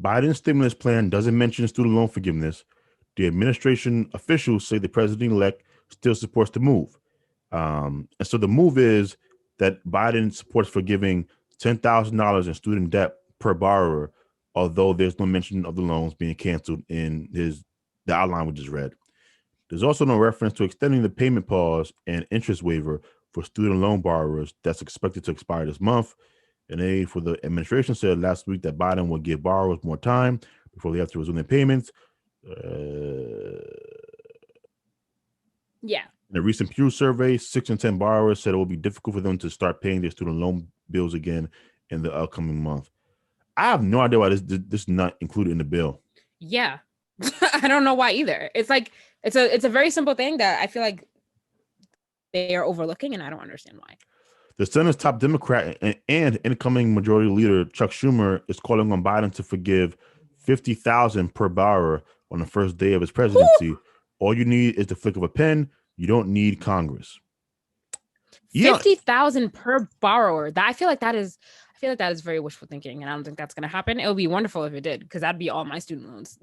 Biden's stimulus plan doesn't mention student loan forgiveness. The administration officials say the president-elect still supports the move. And so the move is that Biden supports forgiving $10,000 in student debt per borrower, although there's no mention of the loans being canceled in the outline we just read. There's also no reference to extending the payment pause and interest waiver for student loan borrowers that's expected to expire this month. An aide for the administration said last week that Biden would give borrowers more time before they have to resume their payments. Yeah. In a recent Pew survey, 6 in 10 borrowers said it will be difficult for them to start paying their student loan bills again in the upcoming month. I have no idea why this is not included in the bill. Yeah. I don't know why either. It's like it's a very simple thing that I feel like they are overlooking, and I don't understand why. The Senate's top Democrat and incoming Majority Leader Chuck Schumer is calling on Biden to forgive $50,000 per borrower on the first day of his presidency. Woo! All you need is the flick of a pen. You don't need Congress. 50,000 per borrower. I feel like that is very wishful thinking, and I don't think that's going to happen. It would be wonderful if it did, because that'd be all my student loans.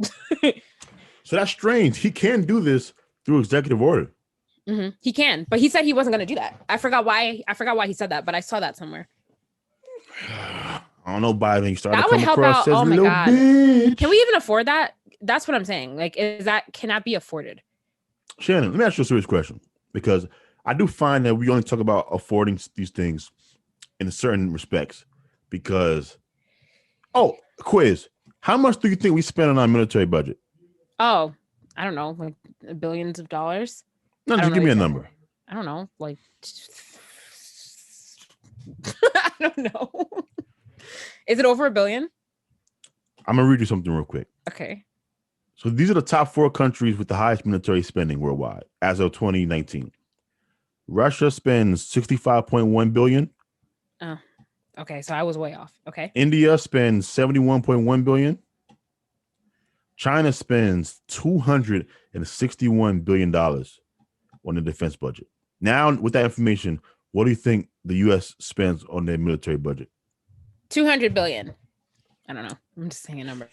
So that's strange. He can do this through executive order. Mm-hmm. He can, but he said he wasn't going to do that. I forgot why he said that, but I saw that somewhere. I don't know, Biden. You started that to would come help across out. as Oh my god, bitch. Can we even afford that? That's what I'm saying. Like, can that be afforded? Shannon, let me ask you a serious question, because I do find that we only talk about affording these things in certain respects. Because, quiz. How much do you think we spend on our military budget? Oh, I don't know, like billions of dollars. No, just give me a number. I don't know, like I don't know. Is it over $1 billion? I'm gonna read you something real quick. Okay. So these are the top 4 countries with the highest military spending worldwide as of 2019. Russia spends $65.1 billion. Oh, okay. So I was way off. Okay. India spends $71.1 billion. China spends $261 billion on the defense budget. Now, with that information, what do you think the U.S. spends on their military budget? $200 billion. I don't know. I'm just saying a number.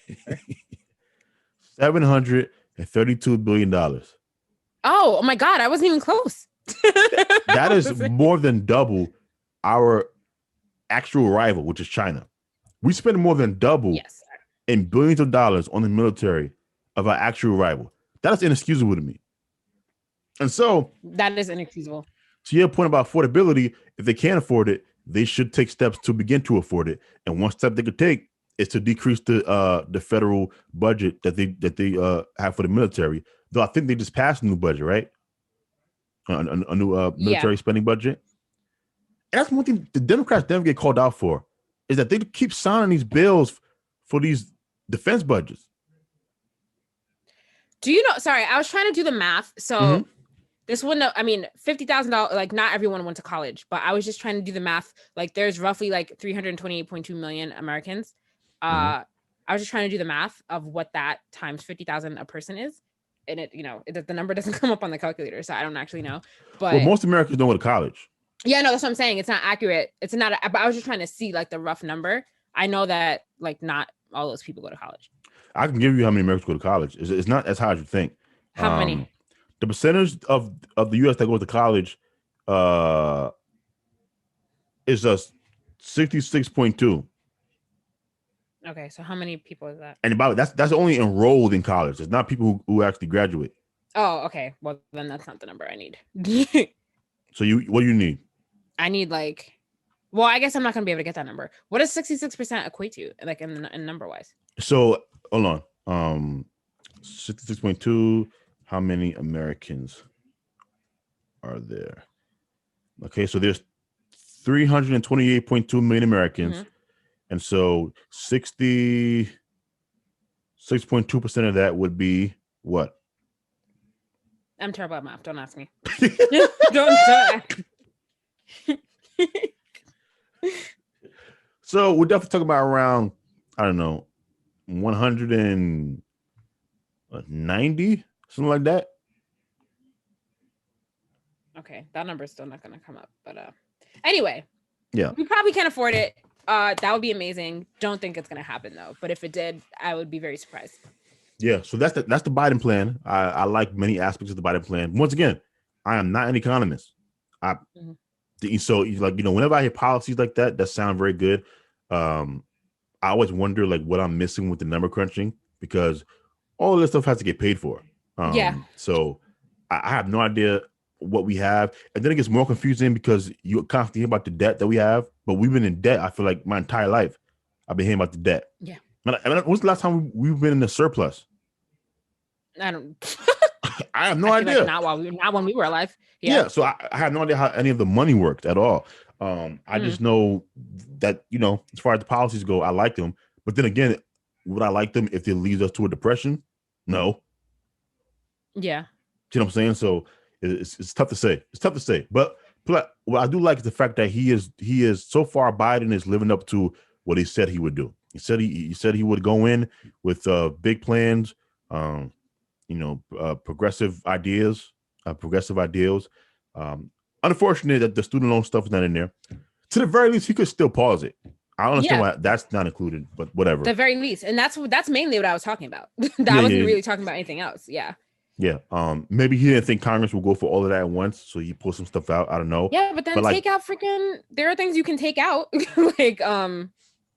$732 billion. Oh my God. I wasn't even close. That is more than double our actual rival, which is China. We spend more than double in billions of dollars on the military of our actual rival. That is inexcusable to me. And so that is inexcusable. To your point about affordability, if they can't afford it, they should take steps to begin to afford it. And one step they could take is to decrease the federal budget that they have for the military. Though I think they just passed a new budget, right? A new military spending budget. And that's one thing the Democrats never get called out for, is that they keep signing these bills for these defense budgets. Do you know? Sorry, I was trying to do the math. So this one, I mean, $50,000. Like, not everyone went to college, but I was just trying to do the math. Like, there's roughly like 328.2 million Americans. I was just trying to do the math of what that times 50,000 a person is, and the number doesn't come up on the calculator, so I don't actually know. But most Americans don't go to college. Yeah, no, that's what I'm saying. It's not accurate. It's not. But I was just trying to see like the rough number. I know that like not all those people go to college. I can give you how many Americans go to college. It's not as high as you think. How many? The percentage of the U.S. that goes to college is just 66.2. Okay, so how many people is that? And that's only enrolled in college. It's not people who actually graduate. Oh, okay. Well, then that's not the number I need. So what do you need? I need well, I guess I'm not gonna be able to get that number. What does 66% equate to, like in number wise? So hold on, 66.2. How many Americans are there? Okay, so there's 328.2 million Americans, and so 66.2% of that would be what? I'm terrible at math. Don't ask me. don't ask. So we're definitely talking about around, I don't know, 190, something like that. Okay, that number is still not going to come up, but anyway, yeah, we probably can't afford it. That would be amazing. Don't think it's gonna happen though. But if it did, I would be very surprised. Yeah, so that's the Biden plan. I like many aspects of the Biden plan. Once again, I am not an economist. I so like whenever I hear policies like that sound very good, I always wonder like what I'm missing with the number crunching because all of this stuff has to get paid for. Yeah. So I have no idea what we have, and then it gets more confusing because you constantly hear about the debt that we have, but we've been in debt. I feel like my entire life, I've been hearing about the debt. Yeah. When's the last time we've been in the surplus? I don't. I have no idea. Like not when we were alive. Yeah. So I have no idea how any of the money worked at all. I just know that as far as the policies go, I like them. But then again, would I like them if it leads us to a depression? No. Yeah. You know what I'm saying? So it's tough to say. It's tough to say. But what I do like is the fact that he is so far Biden is living up to what he said he would do. He said he would go in with big plans, progressive ideas, progressive ideals. Unfortunate that the student loan stuff is not in there. To the very least, he could still pause it. I don't understand why that's not included, but whatever. The very least, and that's mainly what I was talking about. I wasn't really talking about anything else. Yeah. Yeah. Maybe he didn't think Congress would go for all of that at once, so he pulled some stuff out. I don't know. Yeah, but then take out freaking. There are things you can take out, like that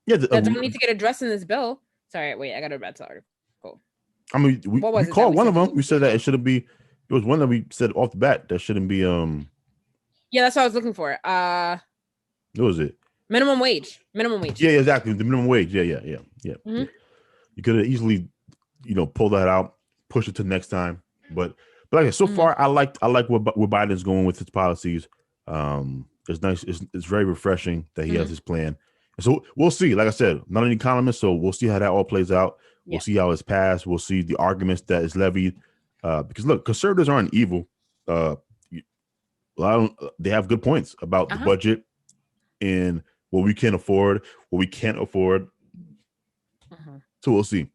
don't need to get addressed in this bill. Sorry, wait, I got a bad article. Cool. I mean, we called one of them. We said that it shouldn't be. It was one that we said off the bat that shouldn't be. Yeah, that's what I was looking for. What was it? Minimum wage. Yeah, exactly. The minimum wage. Yeah. Mm-hmm. You could have easily, pull that out, push it to next time. But like so far, I like where Biden's going with his policies. It's nice. It's very refreshing that he has his plan. And so we'll see. Like I said, I'm not an economist, so we'll see how that all plays out. We'll see how it's passed. We'll see the arguments that is levied. Because look, conservatives aren't evil. They have good points about the budget and what we can afford, what we can't afford. So we'll see.